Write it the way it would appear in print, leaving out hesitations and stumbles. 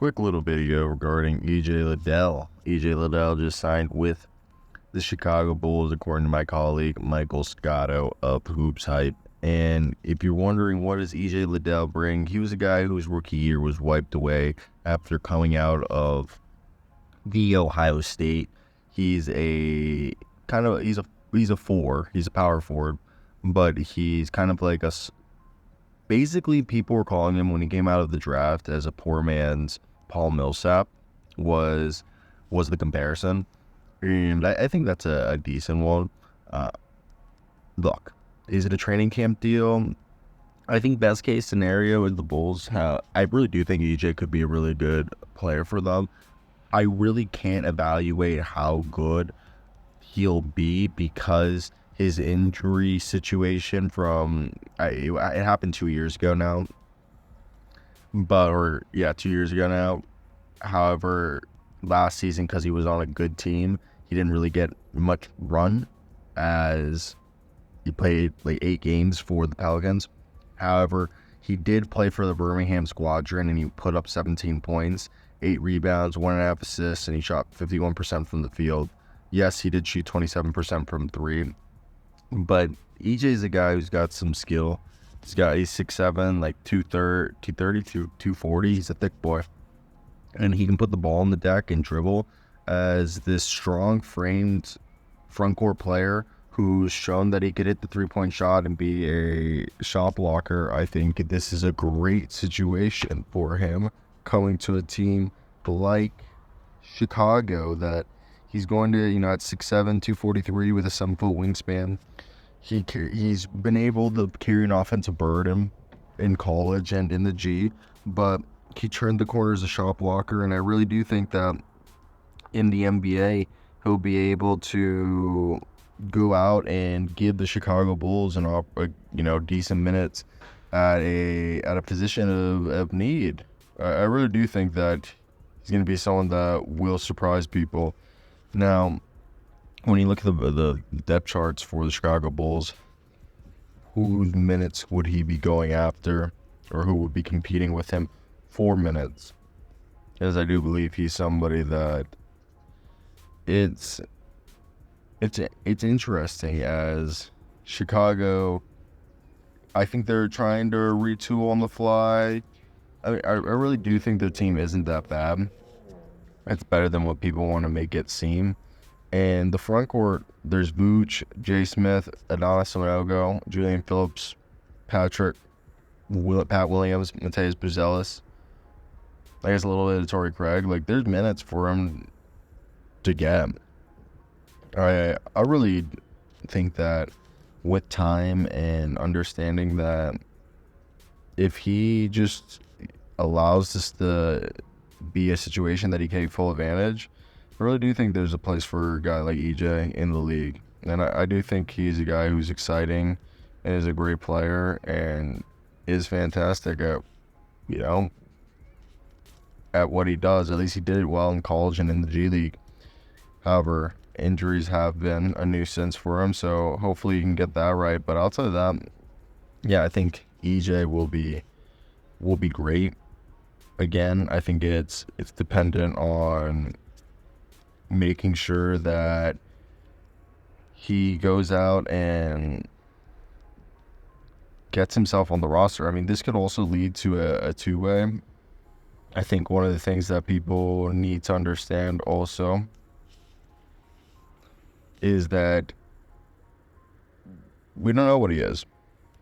quick little video regarding EJ Liddell. EJ Liddell just signed with the Chicago Bulls, according to my colleague Michael Scotto of hoopshype. And if you're wondering what does EJ Liddell bring, he was a guy whose rookie year was wiped away after coming out of the Ohio State. He's a four. He's a power forward, but he's kind of like basically, people were calling him when he came out of the draft as a poor man's Paul Millsap was the comparison, and I think that's a decent one. Look, is it a training camp deal? I think best case scenario is the Bulls. I really do think EJ could be a really good player for them. I really can't evaluate how good he'll be because his injury situation it happened 2 years ago now. 2 years ago now. However, last season, because he was on a good team, he didn't really get much run as he played like 8 games for the Pelicans. However, he did play for the Birmingham Squadron and he put up 17 points, 8 rebounds, 1.5 assists, and he shot 51% from the field. Yes, he did shoot 27% from 3. But EJ's a guy who's got some skill. He's 6'7", like 230, 240. He's a thick boy. And he can put the ball on the deck and dribble as this strong-framed front-court player who's shown that he could hit the three-point shot and be a shot blocker. I think this is a great situation for him coming to a team like Chicago that he's going to, at 6'7", 243 with a 7-foot wingspan. He's been able to carry an offensive burden in college and in the G, but he turned the corner as a shot blocker, and I really do think that in the NBA he'll be able to go out and give the Chicago Bulls decent minutes at a position of need. I really do think that he's going to be someone that will surprise people. Now, when you look at the depth charts for the Chicago Bulls, whose minutes would he be going after, or who would be competing with him for minutes? As I do believe he's somebody that it's interesting as Chicago. I think they're trying to retool on the fly. I really do think their team isn't that bad. It's better than what people want to make it seem. And the front court, there's Vooch, Jay Smith, Adonis Sanogo, Julian Phillips, Pat Williams, Mateus Buzelis. I guess a little bit of Torrey Craig. Like, there's minutes for him to get. I really think that with time and understanding that if he just allows this to be a situation that he can take full advantage, I really do think there's a place for a guy like EJ in the league. And I do think he's a guy who's exciting and is a great player and is fantastic at what he does. At least he did it well in college and in the G League. However, injuries have been a nuisance for him, so hopefully you can get that right. But outside of that, I think EJ will be great. Again, I think it's dependent on making sure that he goes out and gets himself on the roster. I mean, this could also lead to a two-way. I think one of the things that people need to understand also is that we don't know what he is.